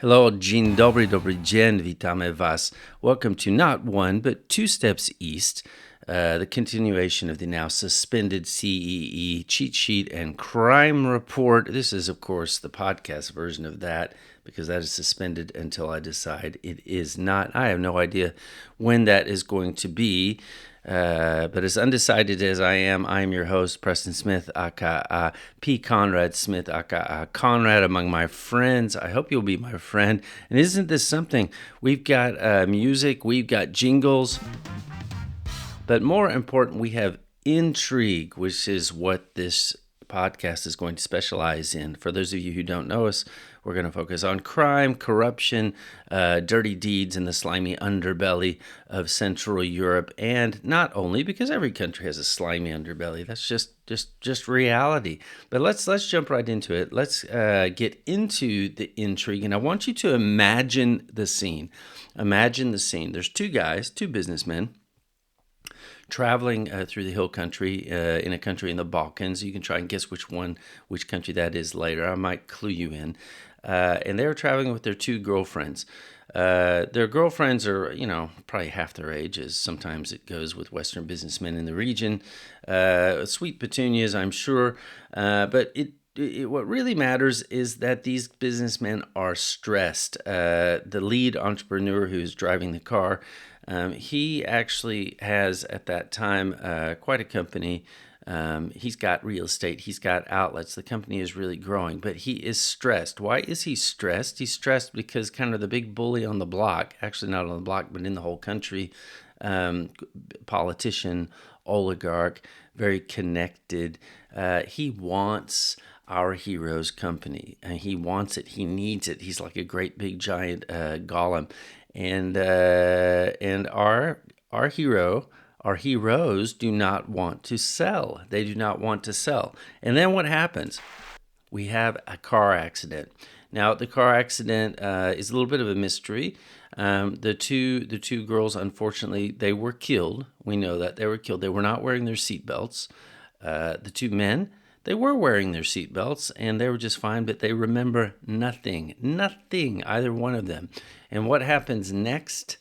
Hello, dzień dobry, dobry dzień, witamy was. Welcome to not one, but two steps east, the continuation of the now suspended CEE cheat sheet and crime report. This is, of course, the podcast version of that because that is suspended until I decide it is not. I have no idea when that is going to be. But as undecided as I am your host, Preston Smith, aka P. Conrad Smith, aka Conrad among my friends. I hope you'll be my friend. And isn't this something? We've got music, we've got jingles, but more important, we have intrigue, which is what this podcast is going to specialize in. For those of you who don't know us, we're going to focus on crime, corruption, dirty deeds, and the slimy underbelly of Central Europe. And not only because every country has a slimy underbelly. That's just reality. But let's jump right into it. Let's get into the intrigue. And I want you to imagine the scene. Imagine the scene. There's two guys, two businessmen, traveling through the hill country in a country in the Balkans. You can try and guess which country that is later. I might clue you in. And they were traveling with their two girlfriends. Their girlfriends are, probably half their age, as sometimes it goes with Western businessmen in the region. Sweet petunias, I'm sure. But what really matters is that these businessmen are stressed. The lead entrepreneur who's driving the car, he actually has at that time quite a company. He's got real estate. He's got outlets. The company is really growing, but he is stressed. Why is he stressed? He's stressed because kind of the big bully on the block, actually not on the block, but in the whole country, politician, oligarch, very connected. He wants our hero's company, and he wants it. He needs it. He's like a great big giant golem, and our hero. Our heroes do not want to sell. They do not want to sell. And then what happens? We have a car accident. Now, the car accident is a little bit of a mystery. The two girls, unfortunately, they were killed. We know that they were killed. They were not wearing their seatbelts. The two men, they were wearing their seatbelts, and they were just fine, but they remember nothing, either one of them. And what happens next?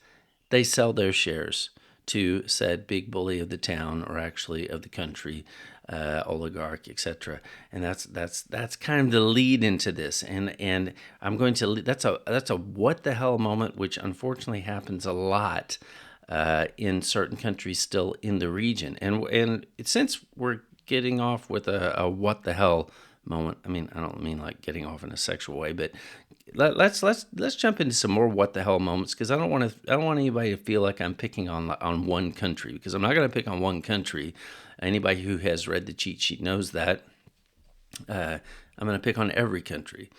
They sell their shares to said big bully of the town, or actually of the country, oligarch, etc. And that's kind of the lead into this. And I'm going to that's a what the hell moment, which unfortunately happens a lot in certain countries still in the region. And since we're getting off with a what the hell moment, I mean, I don't mean like getting off in a sexual way, but let's jump into some more what the hell moments, because I don't want anybody to feel like I'm picking on one country, because I'm not going to pick on one country. Anybody who has read the cheat sheet knows that. I'm going to pick on every country,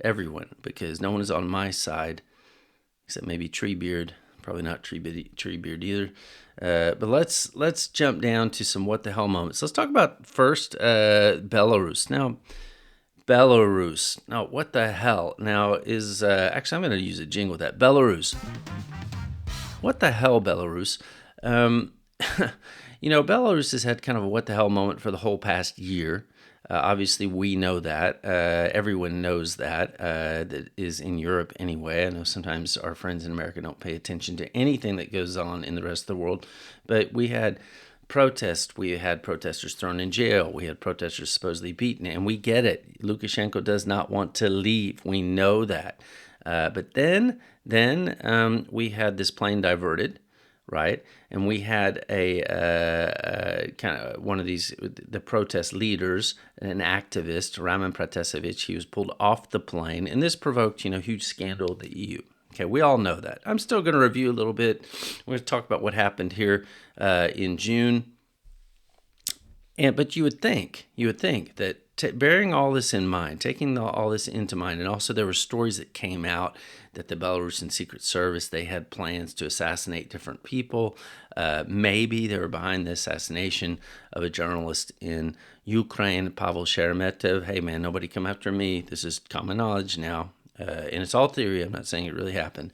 everyone, because no one is on my side except maybe Treebeard. Probably not Treebeard either. But let's jump down to some what the hell moments. Let's talk about first Belarus. Now, Belarus. Now, what the hell? Now is actually I'm going to use a jingle with that. Belarus. What the hell, Belarus? Belarus has had kind of a what the hell moment for the whole past year. Obviously, we know that. Everyone knows that. That is in Europe anyway. I know sometimes our friends in America don't pay attention to anything that goes on in the rest of the world. But we had protests. We had protesters thrown in jail. We had protesters supposedly beaten. And we get it. Lukashenko does not want to leave. We know that. But then we had this plane diverted. Right, and we had a kind of one of the protest leaders, an activist, Raman Pratasevich. He was pulled off the plane, and this provoked, huge scandal at the EU. Okay, we all know that. I'm still going to review a little bit. We're going to talk about what happened here in June. But you would think that bearing all this in mind, taking all this into mind, and also there were stories that came out that the Belarusian Secret Service, they had plans to assassinate different people. Maybe they were behind the assassination of a journalist in Ukraine, Pavel Sheremetyev. Hey man, nobody come after me. This is common knowledge now. And it's all theory. I'm not saying it really happened.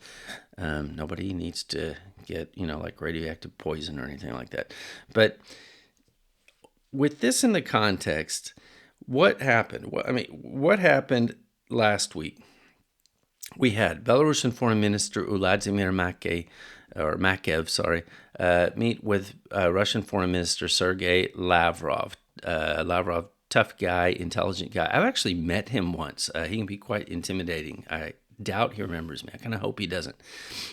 Nobody needs to get, like radioactive poison or anything like that. But with this in the context, what happened? What happened last week? we had Belarusian Foreign Minister Vladimir Makev, meet with Russian Foreign Minister Sergei Lavrov. Lavrov, tough guy, intelligent guy. I've actually met him once. He can be quite intimidating. I doubt he remembers me. I kind of hope he doesn't.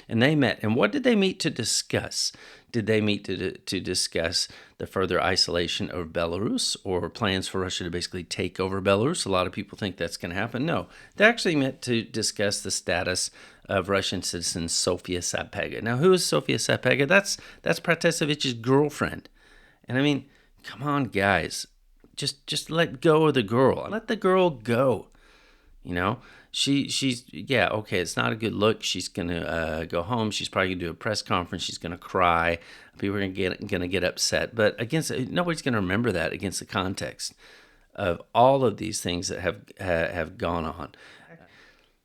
And they met. And what did they meet to discuss? Did they meet to discuss the further isolation of Belarus or plans for Russia to basically take over Belarus? A lot of people think that's going to happen. No, they actually met to discuss the status of Russian citizen Sofia Sapega. Now, who is Sofia Sapega? That's Pratasevich's girlfriend. And I mean, come on, guys. Just let go of the girl. Let the girl go. You know, she's yeah, okay, it's not a good look. She's gonna go home. She's probably gonna do a press conference. She's gonna cry. People are gonna get upset. But nobody's gonna remember that against the context of all of these things that have gone on.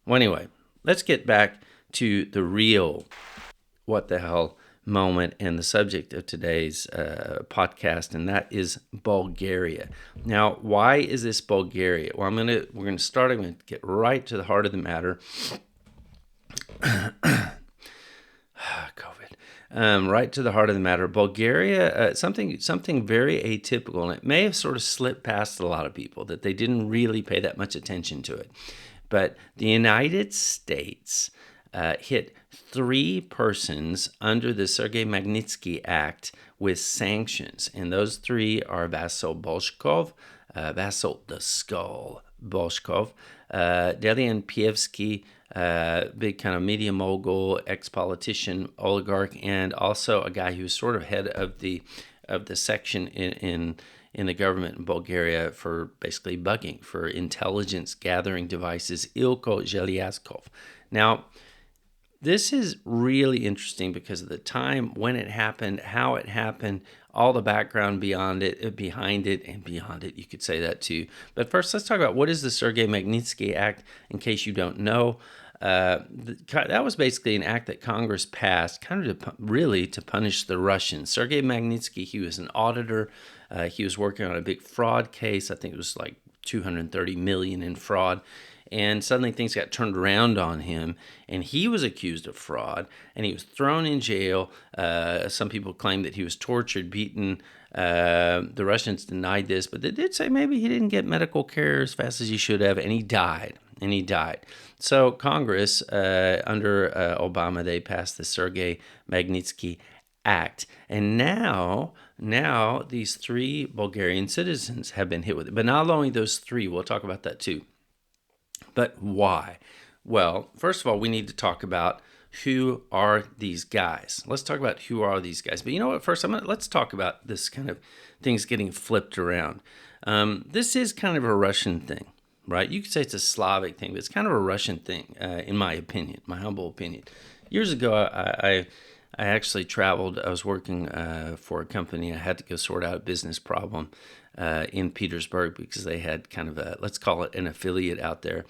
Well, anyway, let's get back to the real what the hell moment and the subject of today's podcast, and that is Bulgaria. Now, why is this Bulgaria? Well, we're gonna start. I'm gonna get right to the heart of the matter. COVID. Right to the heart of the matter. Bulgaria, something very atypical, and it may have sort of slipped past a lot of people that they didn't really pay that much attention to it. But the United States hit 3 persons under the Sergei Magnitsky Act with sanctions. And those 3 are Vasyl Bolshkov, Vasyl the Skull Bolshkov, Delian Pievsky, big kind of media mogul, ex-politician, oligarch, and also a guy who's sort of head of the section in the government in Bulgaria for basically bugging, for intelligence gathering devices, Ilko Zhelyazkov. Now, this is really interesting because of the time when it happened, how it happened, all the background behind it, and beyond it, you could say that too. But first, let's talk about what is the Sergei Magnitsky Act, in case you don't know. That was basically an act that Congress passed kind of to punish the Russians. Sergei Magnitsky, he was an auditor. He was working on a big fraud case. I think it was like $230 million in fraud. And suddenly things got turned around on him, and he was accused of fraud, and he was thrown in jail. Some people claim that he was tortured, beaten. The Russians denied this, but they did say maybe he didn't get medical care as fast as he should have, and he died. So Congress, under Obama, they passed the Sergei Magnitsky Act. And now these 3 Bulgarian citizens have been hit with it. But not only those 3, we'll talk about that too. But why? Well, first of all, we need to talk about who are these guys. Let's talk about who are these guys. But you know what? First, let's talk about this kind of things getting flipped around. This is kind of a Russian thing, right? You could say it's a Slavic thing, but it's kind of a Russian thing, in my opinion, my humble opinion. Years ago, I actually traveled. I was working for a company. I had to go sort out a business problem in Petersburg because they had kind of let's call it an affiliate out there.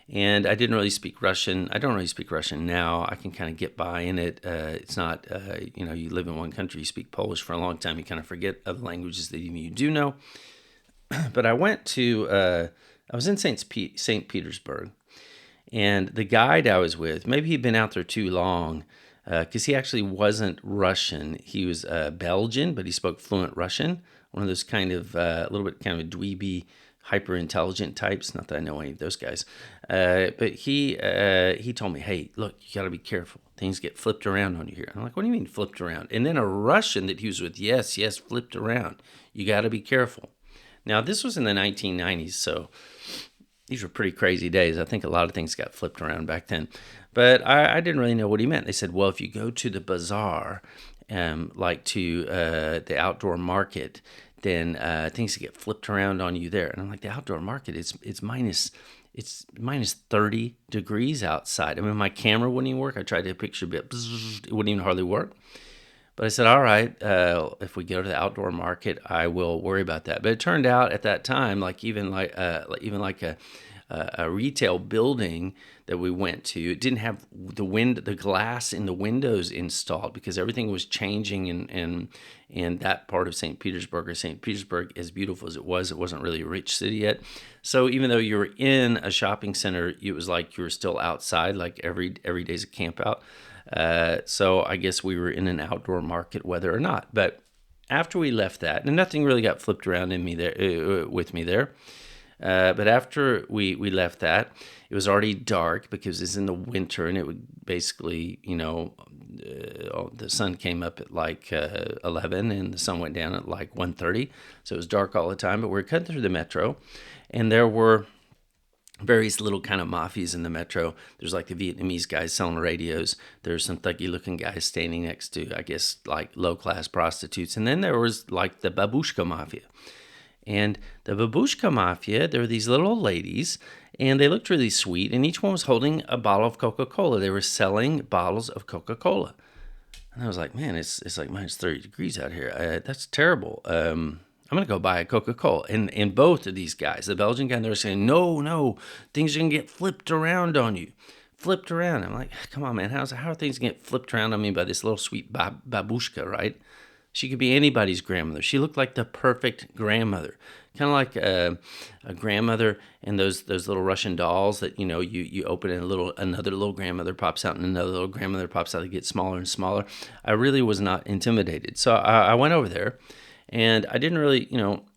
And I didn't really speak Russian. I don't really speak Russian now. I can kind of get by in it. It's not, you live in one country, you speak Polish for a long time, you kind of forget other languages that even you do know. But I was in St. Petersburg, and the guide I was with, maybe he'd been out there too long, because he actually wasn't Russian. He was Belgian, but he spoke fluent Russian. One of those kind of a little bit kind of dweeby, hyper intelligent types. Not that I know any of those guys, but he told me, "Hey, look, you got to be careful. Things get flipped around on you here." I'm like, "What do you mean flipped around?" And then a Russian that he was with, yes, flipped around. You got to be careful. Now this was in the 1990s, so these were pretty crazy days. I think a lot of things got flipped around back then. But I didn't really know what he meant. They said, well, if you go to the bazaar, like to the outdoor market, then things get flipped around on you there. And I'm like, the outdoor market, it's minus 30 degrees outside. I mean, my camera wouldn't even work. I tried to picture a bit, it wouldn't even hardly work. But I said, all right, if we go to the outdoor market, I will worry about that. But it turned out at that time, even like a a retail building that we went to. It didn't have the glass in the windows installed because everything was changing in that part of St. Petersburg. Or St. Petersburg, as beautiful as it wasn't really a rich city yet. So even though you were in a shopping center, it was like you were still outside, like every day's a camp out. So I guess we were in an outdoor market, whether or not. But after we left that, and nothing really got flipped around in me there with me there. But after we left that, it was already dark because it's in the winter, and it would basically, the sun came up at like 11, and the sun went down at like 1:30. So it was dark all the time. But we were cutting through the metro, and there were various little kind of mafias in the metro. There's like the Vietnamese guys selling radios. There's some thuggy looking guys standing next to, I guess, like low class prostitutes. And then there was like the babushka mafia. And the babushka mafia, there were these little old ladies, and they looked really sweet, and each one was holding a bottle of Coca-Cola. They were selling bottles of Coca-Cola. And I was like, man, it's like minus 30 degrees out here. That's terrible. I'm going to go buy a Coca-Cola. And both of these guys, the Belgian guy, they're saying, no, things are going to get flipped around on you. Flipped around. I'm like, come on, man. How are things going to get flipped around on me by this little sweet babushka, right? She could be anybody's grandmother. She looked like the perfect grandmother. Kind of like a grandmother and those little Russian dolls that, you open and another little grandmother pops out and another little grandmother pops out. They get smaller and smaller. I really was not intimidated. So I went over there. And I didn't really,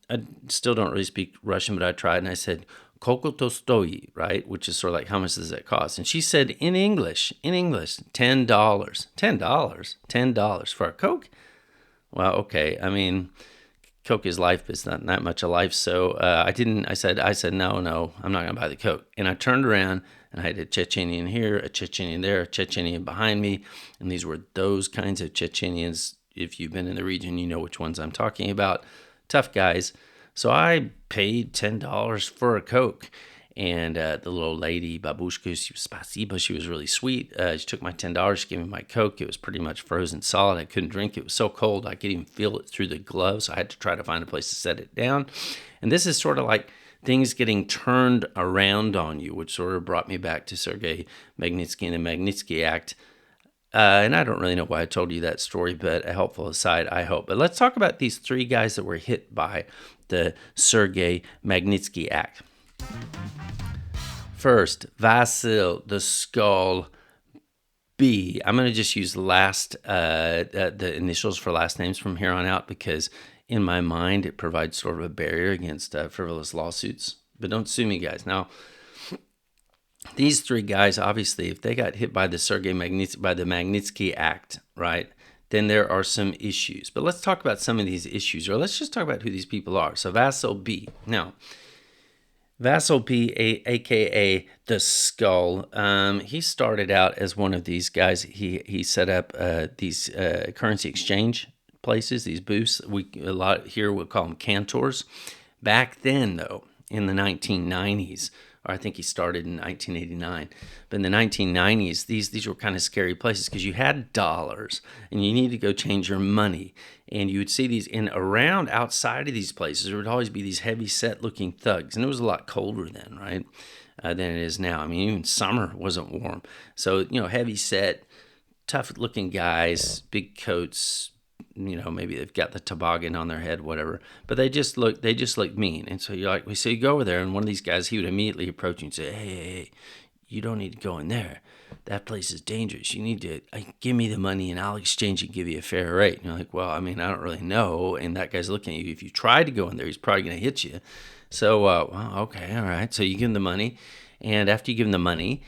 I still don't really speak Russian, but I tried. And I said, "Koliko to stoyi," right? Which is sort of like, how much does that cost? And she said in English, $10. $10 for a Coke? Well, okay. I mean, Coke is life, but it's not that much of life. So I said, no, I'm not going to buy the Coke. And I turned around and I had a Chechenian here, a Chechenian there, a Chechenian behind me. And these were those kinds of Chechenians. If you've been in the region, you know which ones I'm talking about. Tough guys. So I paid $10 for a Coke. And the little lady, babushka, she was really sweet. She took my $10, she gave me my Coke. It was pretty much frozen solid. I couldn't drink it. It was so cold, I could even feel it through the gloves. So I had to try to find a place to set it down. And this is sort of like things getting turned around on you, which sort of brought me back to Sergei Magnitsky and the Magnitsky Act. And I don't really know why I told you that story, but a helpful aside, I hope. But let's talk about these three guys that were hit by the Sergei Magnitsky Act. First, Vasil the Skull B. I'm going to just use the initials for last names from here on out because in my mind it provides sort of a barrier against frivolous lawsuits. But don't sue me, guys. Now, these three guys, obviously, if they got hit by the Magnitsky Act, right, then there are some issues. But let's talk about some of these issues, or let's just talk about who these people are. So Vasil B. Now, Vasil B, a.k.a. the Skull, he started out as one of these guys. He set up these currency exchange places, these booths. A lot here we'll call them cantors. Back then, though, in the 1990s, or I think he started in 1989. But in the 1990s, these were kind of scary places because you had dollars and you needed to go change your money. And you would see these around outside of these places, there would always be these heavy set looking thugs. And it was a lot colder then, right, than it is now. I mean, even summer wasn't warm. So, heavy set, tough looking guys, big coats, maybe they've got the toboggan on their head, whatever. But they just look mean. And so you're like, so you go over there, and one of these guys, he would immediately approach you and say, hey, you don't need to go in there. That place is dangerous. You need to give me the money, and I'll exchange it and give you a fair rate. And you're like, well, I mean, I don't really know. And that guy's looking at you. If you try to go in there, he's probably going to hit you. So, well, okay, all right. So you give him the money. And after you give him the money,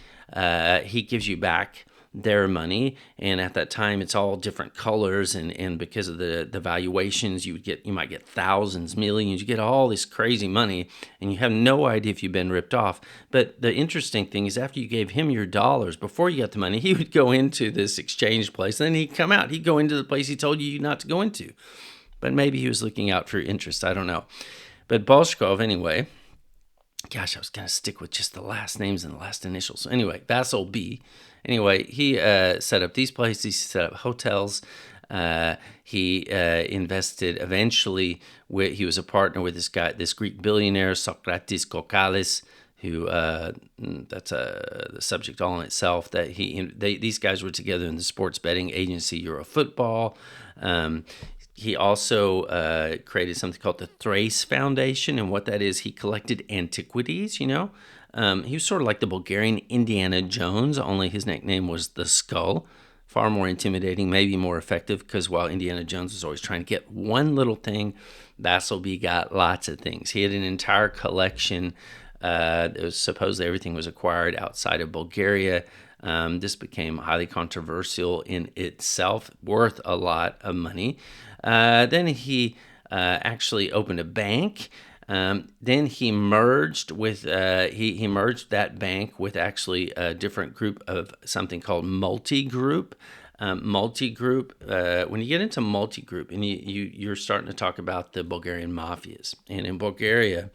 he gives you back their money, and at that time it's all different colors, and because of the valuations, you might get thousands, millions, you get all this crazy money, and you have no idea if you've been ripped off. But the interesting thing is, after you gave him your dollars, before you got the money, he would go into this exchange place, and then he'd come out, he'd go into the place he told you not to go into. But maybe he was looking out for your interest, I don't know. But Bolshkov, anyway, gosh, I was going to stick with just the last names and the last initials. So anyway, Vasil B. Anyway, he set up these places. He set up hotels. He invested eventually. He was a partner with this Greek billionaire, Socrates Kokkalis. who that's the subject all in itself. That these guys were together in the sports betting agency Eurofootball. He also created something called the Thrace Foundation, and what that is, he collected antiquities. He was sort of like the Bulgarian Indiana Jones, only his nickname was the Skull. Far more intimidating, maybe more effective, because while Indiana Jones was always trying to get one little thing, Vasselby got lots of things. He had an entire collection. Supposedly everything was acquired outside of Bulgaria. This became highly controversial in itself, worth a lot of money. Then he actually opened a bank. Then he merged with he merged that bank with actually a different group of something called multi-group. Multi-group. When you get into multi-group, and you're starting to talk about the Bulgarian mafias, and in Bulgaria,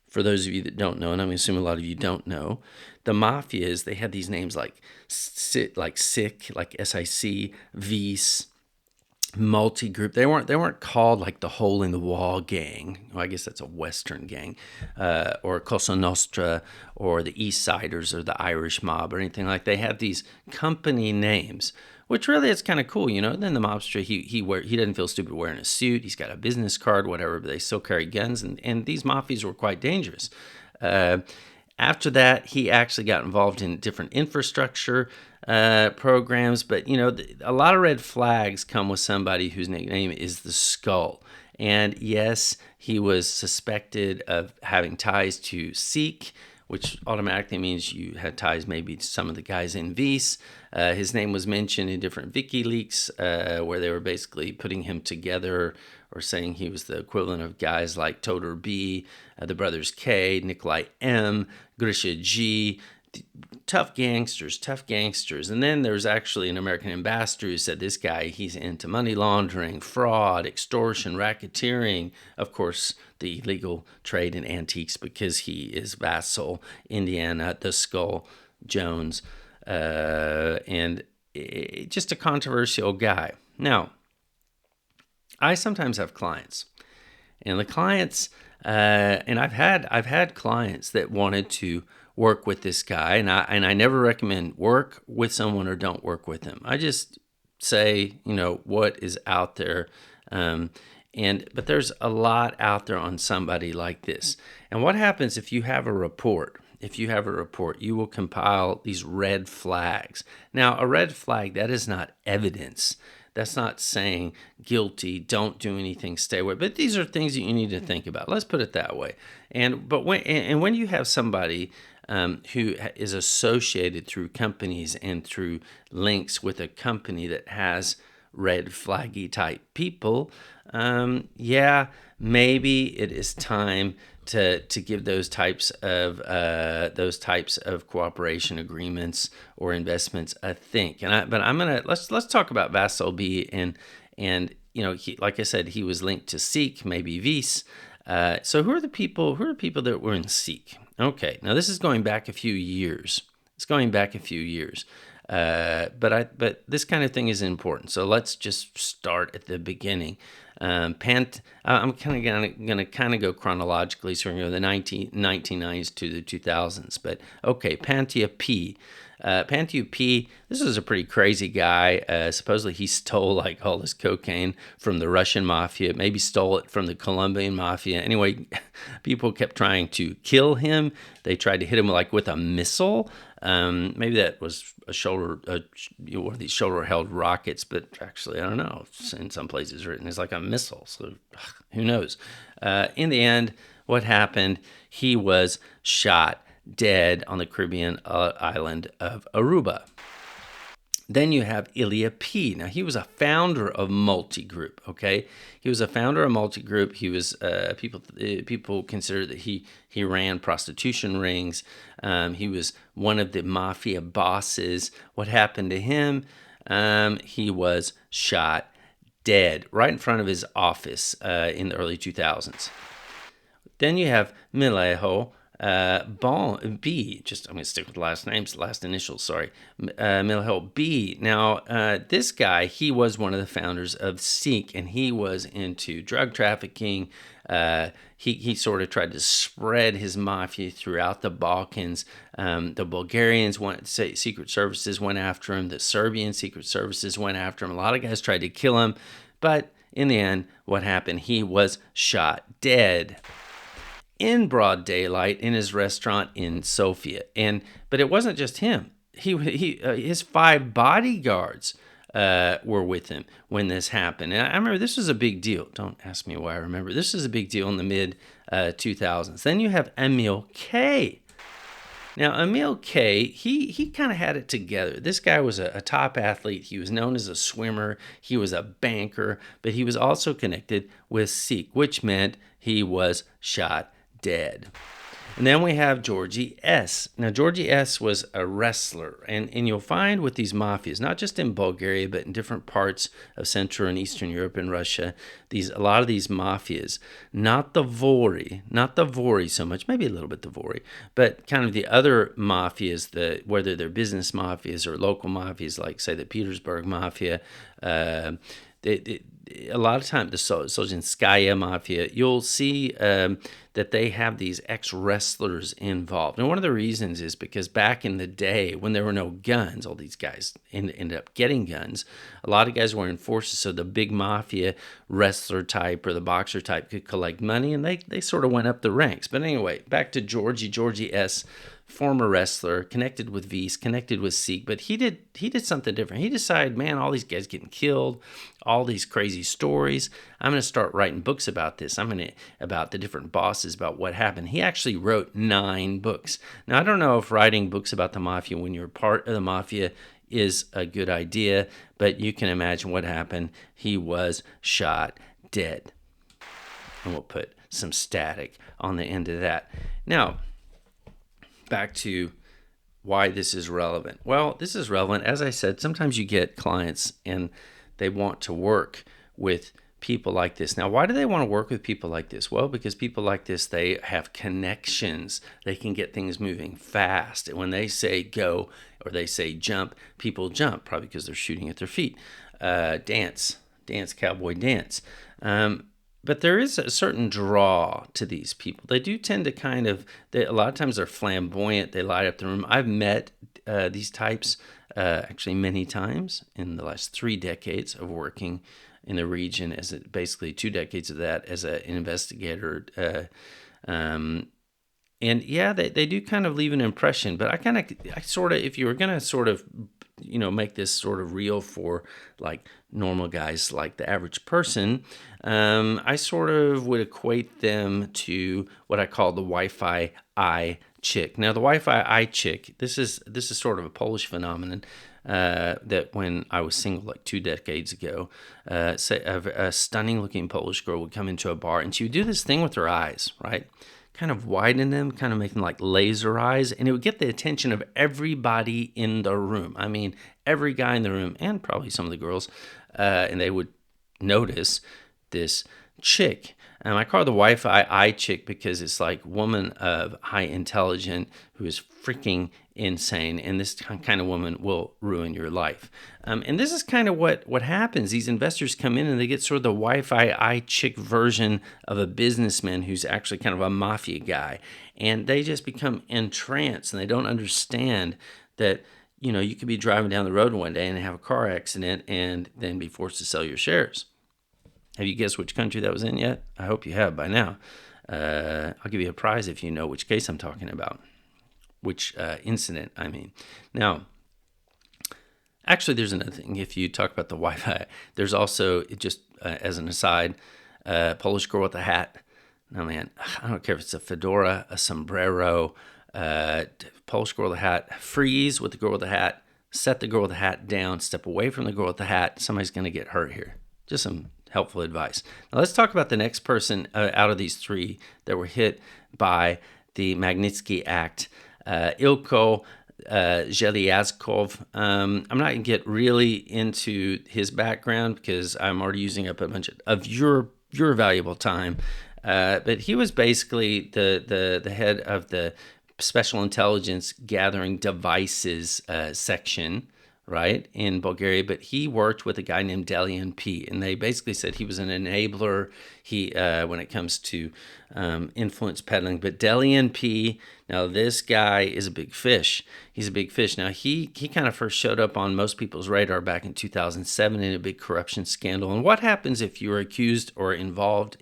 for those of you that don't know, and I'm assuming a lot of you don't know, the mafias, they had these names like SIC, like SIC, Vis, multi-group. They weren't called like the Hole in the Wall gang. Well, I guess that's a Western gang, or Cosa Nostra, or the East Siders, or the Irish Mob, or anything like. They had these company names, which really is kind of cool, Then the mobster, he doesn't feel stupid wearing a suit. He's got a business card, whatever. But they still carry guns, and these mafias were quite dangerous. After that, he actually got involved in different infrastructure programs. But, a lot of red flags come with somebody whose nickname is the Skull. And yes, he was suspected of having ties to Sikh, which automatically means you had ties maybe to some of the guys in Vis. His name was mentioned in different WikiLeaks where they were basically putting him together or saying he was the equivalent of guys like Todor B, the brothers K, Nikolai M, Grisha G, tough gangsters. And then there's actually an American ambassador who said this guy, he's into money laundering, fraud, extortion, racketeering, of course, the illegal trade in antiques, because he is Vassal, Indiana, the Skull, Jones, and just a controversial guy. Now, I sometimes have clients, and the clients, and I've had clients that wanted to work with this guy, and I never recommend work with someone or don't work with them. I just say, what is out there, but there's a lot out there on somebody like this. And what happens if you have a report? You will compile these red flags. Now, a red flag, that is not evidence. That's not saying guilty, don't do anything, stay away. But these are things that you need to think about. Let's put it that way. When you have somebody who is associated through companies and through links with a company that has red flaggy type people, maybe it is time to give those types of cooperation agreements or investments a think. Let's talk about Vasselby and like I said, he was linked to Sikh, maybe Vis. So who are the people that were in Sikh? Okay, now this is going back a few years. But this kind of thing is important. So let's just start at the beginning. I'm kind of going to go chronologically, so we're going to go the 1990s to the 2000s. But okay, Pantia P. Pantia P, this was a pretty crazy guy. Supposedly he stole like all this cocaine from the Russian mafia, maybe stole it from the Colombian mafia. Anyway, people kept trying to kill him. They tried to hit him with a missile. Maybe that was one of these shoulder-held rockets, but actually, I don't know. In some places written as like a missile, so who knows? In the end, what happened? He was shot dead on the Caribbean island of Aruba. Then you have Ilya P. Now, he was a founder of Multigroup, okay? He was a founder of Multigroup. He was, people consider that he ran prostitution rings. He was one of the mafia bosses. What happened to him? He was shot dead right in front of his office in the early 2000s. Then you have Milejo Bon B. Just I'm going to stick with the last names, last initials. Sorry, Milhel B. Now, this guy, he was one of the founders of Sikh, and he was into drug trafficking. He sort of tried to spread his mafia throughout the Balkans. The Bulgarians secret services went after him. The Serbian secret services went after him. A lot of guys tried to kill him, but in the end, what happened? He was shot dead in broad daylight in his restaurant in Sofia. But it wasn't just him. His 5 bodyguards were with him when this happened. And I remember this was a big deal. Don't ask me why I remember. This was a big deal in the mid 2000s. Then you have Emil K. Now, Emil K, he kind of had it together. This guy was a top athlete. He was known as a swimmer. He was a banker, but he was also connected with Sikh, which meant he was shot dead. And then we have Georgie S. Now, Georgie S. was a wrestler, and you'll find with these mafias, not just in Bulgaria, but in different parts of Central and Eastern Europe and Russia, a lot of these mafias, not the Vori so much, maybe a little bit the Vori, but kind of the other mafias, whether they're business mafias or local mafias, like, say, the Petersburg Mafia, a lot of times the Solzhenskaya Mafia, you'll see that they have these ex-wrestlers involved. And one of the reasons is because back in the day when there were no guns, all these guys ended up getting guns. A lot of guys were in forces, so the big mafia wrestler type or the boxer type could collect money, and they sort of went up the ranks. But anyway, back to Georgie S., former wrestler, connected with V's, connected with Sikh, but he did something different. He decided, man, all these guys getting killed, all these crazy stories. I'm going to start writing books about this. About the different bosses, about what happened. He actually wrote 9 books. Now, I don't know if writing books about the mafia when you're part of the mafia is a good idea, but you can imagine what happened. He was shot dead. And we'll put some static on the end of that. Now, back to why this is relevant. Well, this is relevant. As I said, sometimes you get clients and they want to work with people like this. Now, why do they want to work with people like this? Well, because people like this, they have connections. They can get things moving fast. And when they say go or they say jump, people jump, probably because they're shooting at their feet. Dance, cowboy dance. But there is a certain draw to these people. They do tend to a lot of times they're flamboyant. They light up the room. I've met these types actually many times in the last 3 decades of working in the region, basically 2 decades of that as an investigator. And yeah, they do kind of leave an impression. But if you were going to sort of, make this sort of real for like normal guys, like the average person, I sort of would equate them to what I call the Wi-Fi eye chick. Now, the Wi-Fi eye chick, this is sort of a Polish phenomenon that when I was single like 2 decades ago, say a stunning looking Polish girl would come into a bar and she would do this thing with her eyes, right? Kind of widen them, kind of make them like laser eyes, and it would get the attention of everybody in the room. I mean, every guy in the room, and probably some of the girls, and they would notice this chick. I call her the Wi-Fi eye chick because it's like woman of high intelligence who is freaking insane, and this kind of woman will ruin your life. And this is kind of what happens. These investors come in and they get sort of the Wi-Fi eye chick version of a businessman who's actually kind of a mafia guy, and they just become entranced, and they don't understand that you could be driving down the road one day and have a car accident and then be forced to sell your shares. Have you guessed which country that was in yet? I hope you have by now. I'll give you a prize if you know which case I'm talking about. Which incident, I mean. Now, actually, there's another thing. If you talk about the Wi-Fi, there's also, just as an aside, Polish girl with a hat. Now, man, I don't care if it's a fedora, a sombrero, Polish girl with a hat. Freeze with the girl with the hat. Set the girl with the hat down. Step away from the girl with the hat. Somebody's going to get hurt here. Just some helpful advice. Now, let's talk about the next person out of these 3 that were hit by the Magnitsky Act. Ilko Zhelyazkov. I'm not going to get really into his background because I'm already using up a bunch of your valuable time. But he was basically the head of the Special Intelligence Gathering Devices section, right, in Bulgaria. But he worked with a guy named Delian P, and they basically said he was an enabler. When it comes to influence peddling. But Delian P, now this guy is a big fish. He's a big fish. Now he kind of first showed up on most people's radar back in 2007 in a big corruption scandal. And what happens if you are accused or involved,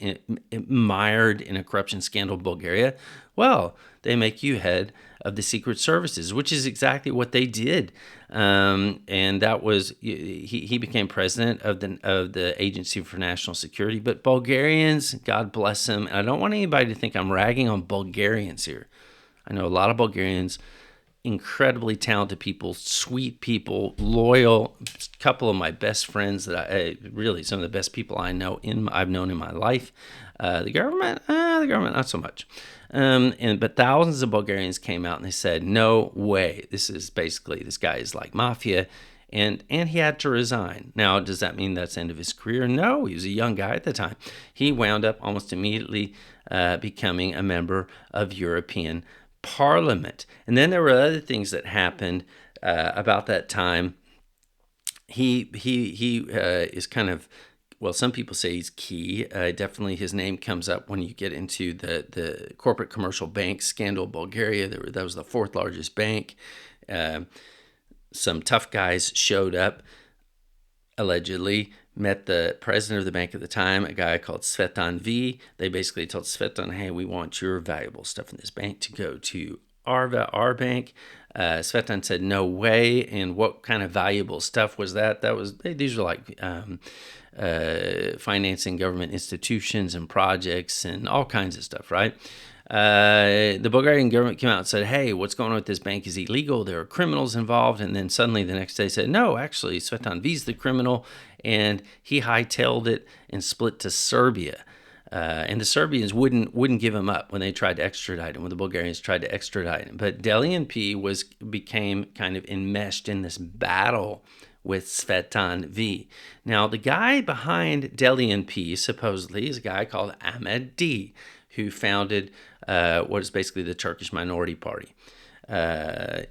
mired in a corruption scandal in Bulgaria? Well, they make you head of the secret services, which is exactly what they did. And that was he became president of the Agency for National Security. But Bulgarians, God bless them, and I don't want anybody to think I'm ragging on Bulgarians here. I know a lot of Bulgarians, incredibly talented people, sweet people, loyal. A couple of my best friends that really some of the best people I've known in my life. The government not so much. But thousands of Bulgarians came out and they said, no way, this guy is like mafia, and he had to resign. Now, does that mean that's the end of his career? No, he was a young guy at the time. He wound up almost immediately becoming a member of European Parliament. And then there were other things that happened about that time. He is kind of, well, some people say he's key. Definitely his name comes up when you get into the corporate commercial bank scandal in Bulgaria. That was the fourth largest bank. Some tough guys showed up, allegedly, met the president of the bank at the time, a guy called Svetan V. They basically told Svetan, hey, we want your valuable stuff in this bank to go to our bank. Svetan said, no way. And what kind of valuable stuff was that? These were like financing government institutions and projects and all kinds of stuff, right? The Bulgarian government came out and said, hey, what's going on with this bank is illegal. There are criminals involved. And then suddenly the next day said, no, actually, Svetan V's the criminal. And he hightailed it and split to Serbia. And the Serbians wouldn't give him up when they tried to extradite him, when the Bulgarians tried to extradite him. But Delian P became kind of enmeshed in this battle with Svetan V. Now, the guy behind Delian P supposedly is a guy called Ahmed D, who founded what is basically the Turkish Minority Party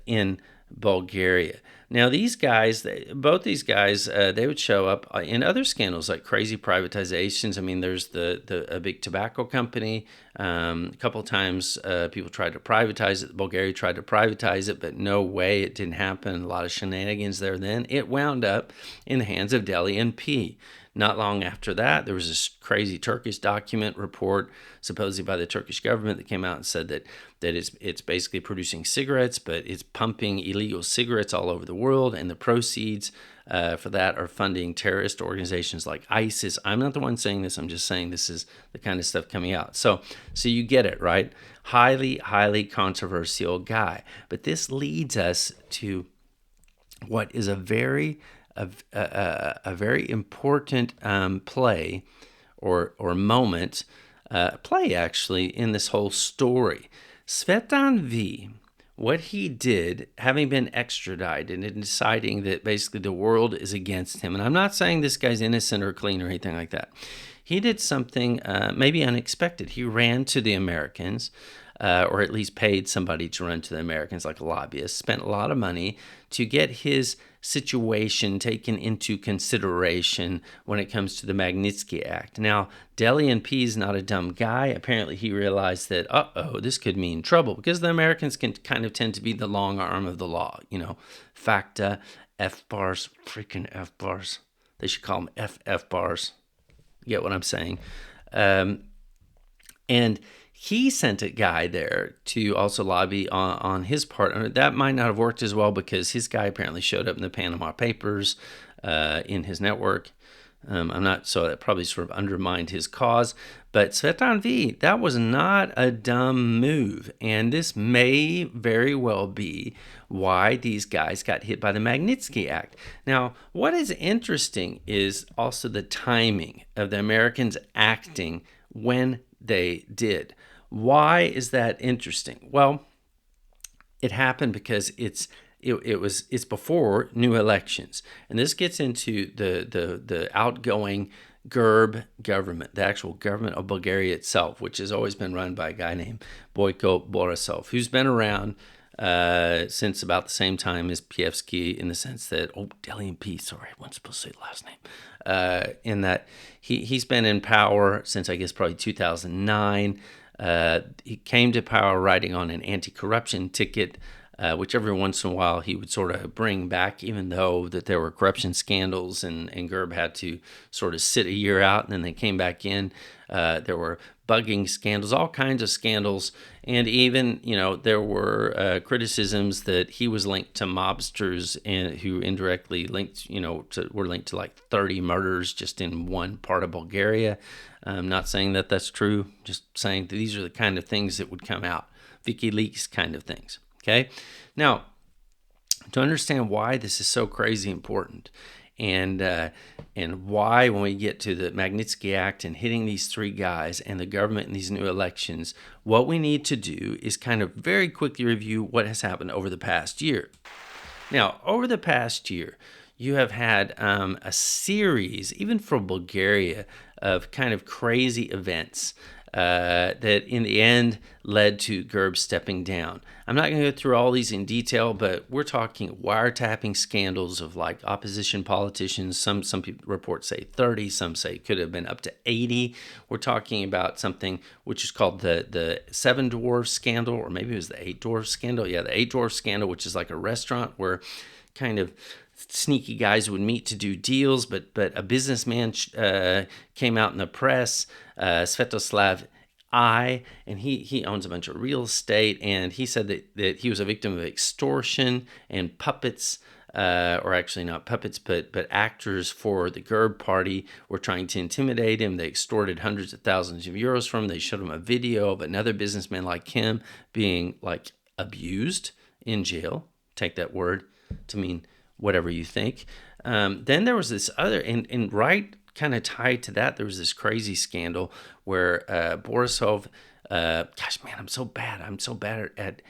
in Bulgaria. Now, both these guys, they would show up in other scandals like crazy privatizations. I mean, there's a big tobacco company. A couple of times people tried to privatize it. Bulgaria tried to privatize it, but no way, it didn't happen. A lot of shenanigans there then. It wound up in the hands of Delian P. Not long after that, there was this crazy Turkish document report, supposedly by the Turkish government, that came out and said that it's basically producing cigarettes, but it's pumping illegal cigarettes all over the world, and the proceeds for that are funding terrorist organizations like ISIS. I'm not the one saying this. I'm just saying this is the kind of stuff coming out. So you get it, right? Highly, highly controversial guy. But this leads us to what is a very important play or moment, play actually, in this whole story. Svetan V, what he did, having been extradited and deciding that basically the world is against him, and I'm not saying this guy's innocent or clean or anything like that. He did something maybe unexpected. He ran to the Americans, or at least paid somebody to run to the Americans, like a lobbyist, spent a lot of money to get his situation taken into consideration when it comes to the Magnitsky Act. Now, Delian P is not a dumb guy. Apparently, he realized that, this could mean trouble, because the Americans can kind of tend to be the long arm of the law. FACTA, F-bars, freaking F-bars. They should call them FF bars. You get what I'm saying? And he sent a guy there to also lobby on his part. That might not have worked as well, because his guy apparently showed up in the Panama Papers in his network. So that probably sort of undermined his cause. But Svetan V, that was not a dumb move. And this may very well be why these guys got hit by the Magnitsky Act. Now, what is interesting is also the timing of the Americans acting when they did. Why is that interesting? Well, it happened because it's before new elections, and this gets into the outgoing GERB government, the actual government of Bulgaria itself, which has always been run by a guy named Boyko Borisov, who's been around since about the same time as Pievsky, in the sense that, Delian P, sorry, I wasn't supposed to say the last name, in that he's been in power since, I guess, probably 2009. He came to power riding on an anti-corruption ticket, which every once in a while he would sort of bring back, even though that there were corruption scandals, and GERB had to sort of sit a year out, and then they came back in. There were bugging scandals, all kinds of scandals, and even, there were criticisms that he was linked to mobsters, and who indirectly linked, were linked to like 30 murders just in one part of Bulgaria. I'm not saying that that's true, just saying that these are the kind of things that would come out, WikiLeaks kind of things. Okay, now, to understand why this is so crazy important, and why, when we get to the Magnitsky Act and hitting these three guys and the government in these new elections, what we need to do is kind of very quickly review what has happened over the past year. Now, over the past year, you have had a series, even for Bulgaria, of kind of crazy events that in the end led to GERB stepping down. I'm not going to go through all these in detail, but we're talking wiretapping scandals of like opposition politicians. Some people report say 30, some say it could have been up to 80. We're talking about something which is called the Seven Dwarfs scandal, or maybe it was the Eight Dwarfs scandal. Yeah, the Eight Dwarfs scandal, which is like a restaurant where kind of sneaky guys would meet to do deals, but a businessman came out in the press, Svetoslav I, and he owns a bunch of real estate, and he said that he was a victim of extortion, and puppets, or actually not puppets, but actors for the GERB party were trying to intimidate him. They extorted hundreds of thousands of euros from him. They showed him a video of another businessman like him being like abused in jail. Take that word to mean whatever you think. Then there was this other, and right kind of tied to that, there was this crazy scandal where Borisov, gosh, man, I'm so bad at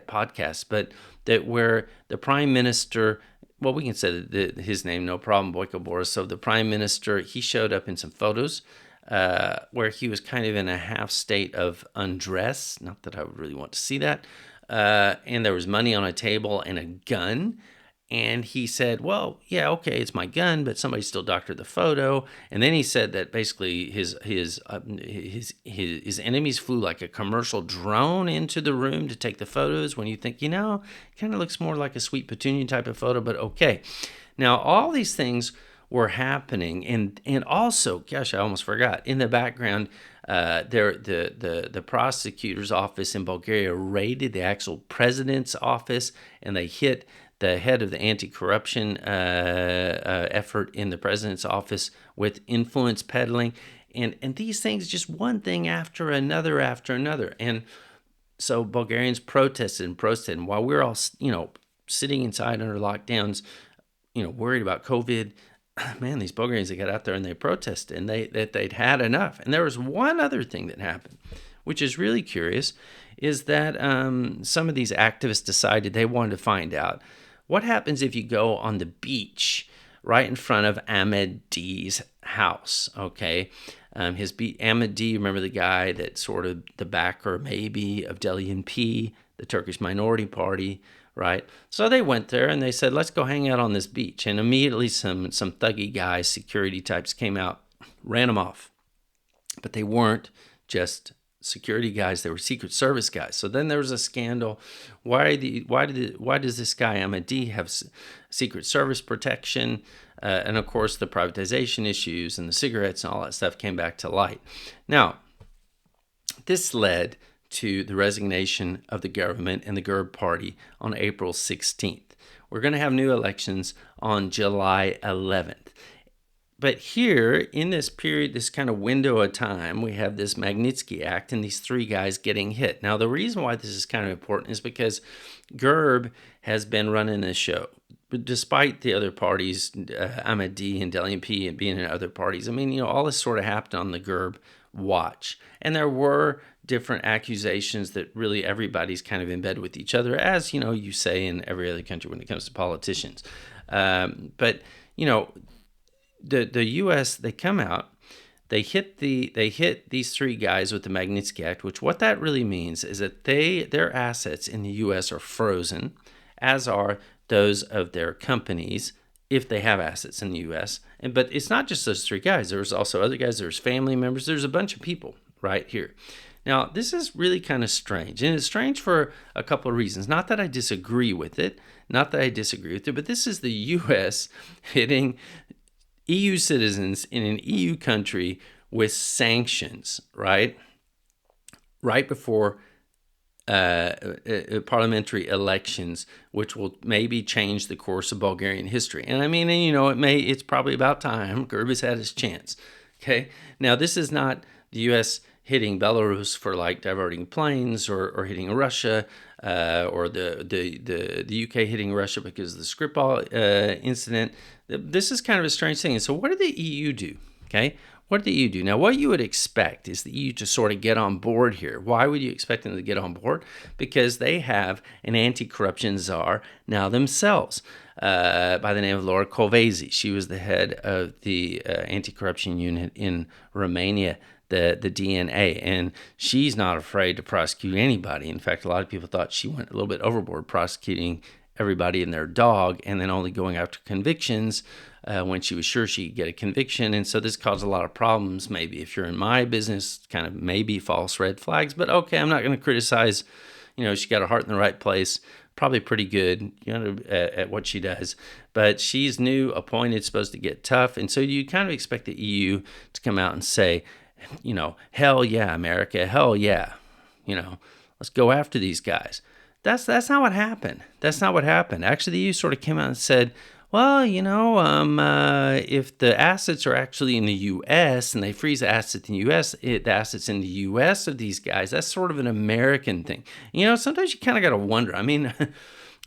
podcasts, but that where the prime minister, well, we can say his name, no problem, Boyko Borisov, the prime minister, he showed up in some photos where he was kind of in a half state of undress. Not that I would really want to see that. And there was money on a table and a gun. And he said, well, yeah, okay, it's my gun, but somebody still doctored the photo. And then he said that basically his enemies flew like a commercial drone into the room to take the photos, when you think, it kind of looks more like a Sweet Petunia type of photo, but okay. Now, all these things were happening, and also, gosh, I almost forgot, in the background, the prosecutor's office in Bulgaria raided the actual president's office, and they hit the head of the anti-corruption effort in the president's office with influence peddling, and these things, just one thing after another. And so Bulgarians protested, and while we're all, sitting inside under lockdowns, worried about COVID, man, these Bulgarians, they got out there and they protested, and they'd had enough. And there was one other thing that happened, which is really curious, is that some of these activists decided they wanted to find out what happens if you go on the beach right in front of Ahmed D's house, okay? Ahmed D, remember the guy that sort of the backer maybe of Delian P, the Turkish minority party, right? So they went there and they said, let's go hang out on this beach. And immediately some thuggy guys, security types, came out, ran them off. But they weren't just security guys, they were Secret Service guys. So then there was a scandal. Why does this guy Ahmadi have Secret Service protection? And of course, the privatization issues and the cigarettes and all that stuff came back to light. Now, this led to the resignation of the government and the GERB party on April 16th. We're going to have new elections on July 11th. But here, in this period, this kind of window of time, we have this Magnitsky Act and these three guys getting hit. Now, the reason why this is kind of important is because GERB has been running this show. But despite the other parties, Ahmadi and Delian P being in other parties, I mean, all this sort of happened on the GERB watch. And there were different accusations that really everybody's kind of in bed with each other, as, you say in every other country when it comes to politicians. But the U.S. they come out. They hit these three guys with the Magnitsky Act, which what that really means is that their assets in the U.S. are frozen, as are those of their companies if they have assets in the U.S. But it's not just those three guys. There's also other guys. There's family members. There's a bunch of people right here. Now, this is really kind of strange, and it's strange for a couple of reasons. Not that I disagree with it, but this is the U.S. hitting EU citizens in an EU country with sanctions, right? Right before parliamentary elections, which will maybe change the course of Bulgarian history. And I mean, it's probably about time. Gerb has had his chance. Okay. Now, this is not the U.S. hitting Belarus for like diverting planes or hitting Russia, or the UK hitting Russia because of the Skripal incident. This is kind of a strange thing. And so what did the EU do? Okay. What did the EU do? Now, what you would expect is the EU to sort of get on board here. Why would you expect them to get on board? Because they have an anti-corruption czar now themselves, by the name of Laura Kövesi. She was the head of the anti-corruption unit in Romania, the DNA, and she's not afraid to prosecute anybody. In fact, a lot of people thought she went a little bit overboard prosecuting everybody and their dog, and then only going after convictions when she was sure she'd get a conviction. And so this caused a lot of problems. Maybe if you're in my business, kind of maybe false red flags. But okay, I'm not going to criticize. She got her heart in the right place. Probably pretty good, at what she does. But she's new, appointed, supposed to get tough. And so you kind of expect the EU to come out and say, hell yeah, America, hell yeah. Let's go after these guys. That's not what happened. That's not what happened. Actually, the EU sort of came out and said, well, if the assets are actually in the U.S. and they freeze the assets in the U.S., the assets in the U.S. of these guys, that's sort of an American thing. Sometimes you kind of got to wonder. I mean,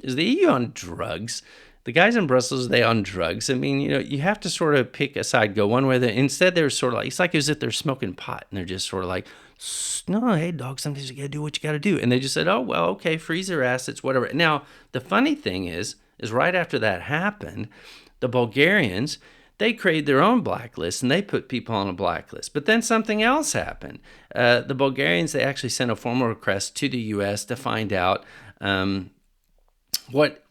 is the EU on drugs? The guys in Brussels, are they on drugs? I mean, you have to sort of pick a side, go one way. Instead, they're sort of like, it's like as if they're smoking pot and they're just sort of like, no, hey, dog, sometimes you got to do what you got to do. And they just said, oh, well, okay, freeze their assets, whatever. Now, the funny thing is right after that happened, the Bulgarians, they created their own blacklist and they put people on a blacklist. But then something else happened. The Bulgarians, they actually sent a formal request to the U.S. to find out what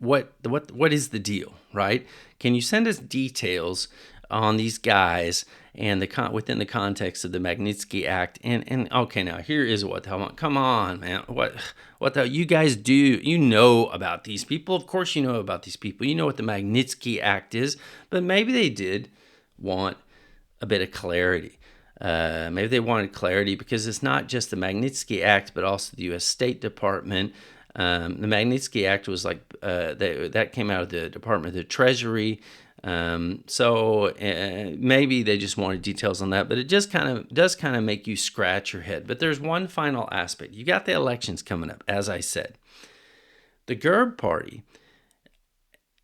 is the deal, right? Can you send us details on these guys and within the context of the Magnitsky Act? And okay, now here is what the hell. Come on, man. What the hell you guys do? You know about these people. Of course you know about these people. You know what the Magnitsky Act is. But maybe they did want a bit of clarity. Maybe they wanted clarity because it's not just the Magnitsky Act, but also the U.S. State Department. The Magnitsky Act was like that came out of the Department of the Treasury. So maybe they just wanted details on that, but it just does kind of make you scratch your head. But there's one final aspect. You got the elections coming up, as I said. The Gerb party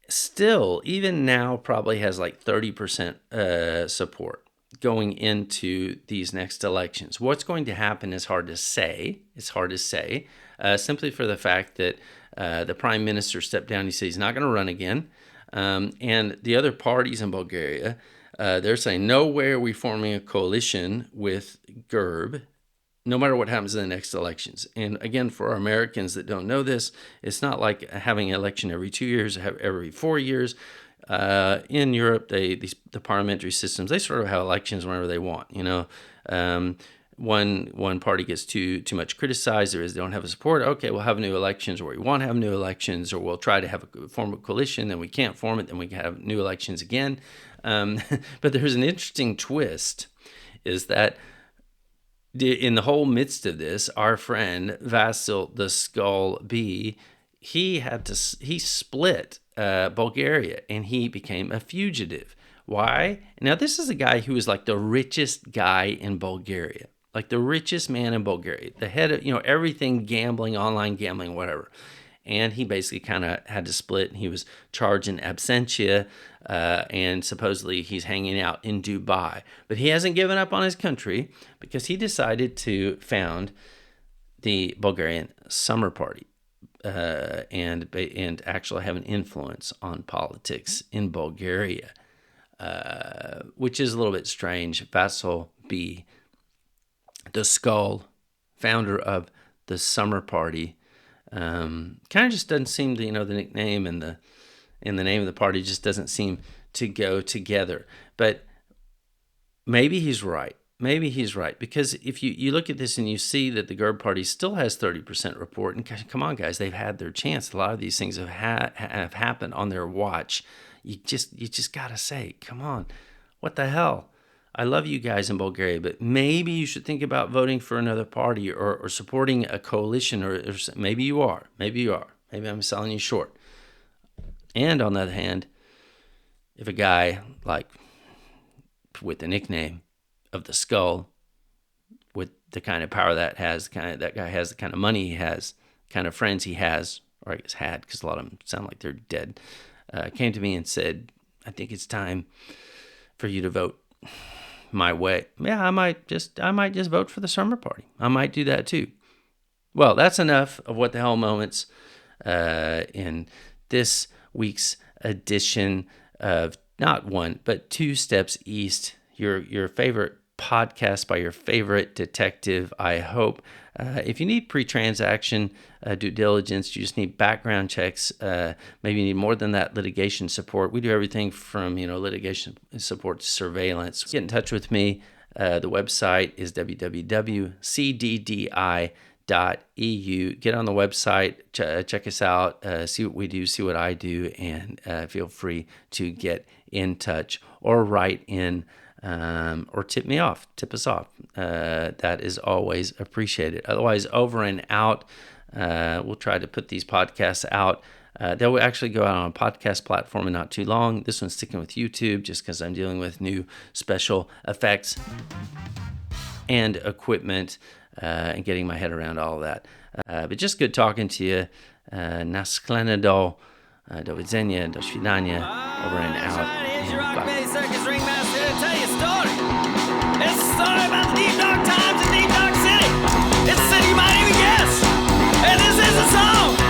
still, even now, probably has like 30% support going into these next elections. What's going to happen is hard to say. It's hard to say, simply for the fact that the prime minister stepped down. He said he's not going to run again. And the other parties in Bulgaria, they're saying, no way are we forming a coalition with Gerb, no matter what happens in the next elections. And again, for our Americans that don't know this, it's not like having an election every 2 years, every 4 years. In Europe, the parliamentary systems, they sort of have elections whenever they want. One party gets too much criticized, or they don't have a support. Okay, we'll have new elections, or we want to have new elections, or we'll try to form a coalition. Then we can't form it, then we can have new elections again. But there's an interesting twist, is that in the whole midst of this, our friend Vasil the Skull B, he split Bulgaria, and he became a fugitive. Why? Now, this is a guy who was like the richest guy in Bulgaria, like the richest man in Bulgaria, the head of, everything gambling, online gambling, whatever. And he basically kind of had to split, and he was charged in absentia, and supposedly he's hanging out in Dubai. But he hasn't given up on his country because he decided to found the Bulgarian Summer Party. And actually have an influence on politics in Bulgaria. which is a little bit strange. Vasil B., the Skull, founder of the Summer Party, kind of just doesn't seem to, the nickname and the name of the party just doesn't seem to go together. But maybe he's right. Because if you look at this and you see that the GERB party still has 30% report, and come on, guys, they've had their chance. A lot of these things have happened on their watch. You just gotta say, come on, what the hell? I love you guys in Bulgaria, but maybe you should think about voting for another party or supporting a coalition, or maybe you are. Maybe I'm selling you short. And on the other hand, if a guy like with the nickname of the Skull, with the kind of power that guy has, the kind of money he has, kind of friends he has, or I guess had, because a lot of them sound like they're dead, came to me and said, I think it's time for you to vote my way. Yeah, I might just vote for the Summer Party. I might do that too. Well, that's enough of What the Hell Moments in this week's edition of not one, but Two Steps East, your favorite podcast by your favorite detective, I hope. If you need pre-transaction due diligence, you just need background checks, maybe you need more than that, litigation support. We do everything from litigation support to surveillance. Get in touch with me. The website is www.cddi.eu. Get on the website, check us out, see what we do, see what I do, and feel free to get in touch or write in. Or tip us off. That is always appreciated. Otherwise, over and out. We'll try to put these podcasts out. They will actually go out on a podcast platform in not too long. This one's sticking with YouTube just because I'm dealing with new special effects and equipment and getting my head around all of that. But just good talking to you. Na shledaną, do widzenia, do świdania, over and out. It's a story about the deep dark times in deep dark city. It's a city you might even guess. And this is a song.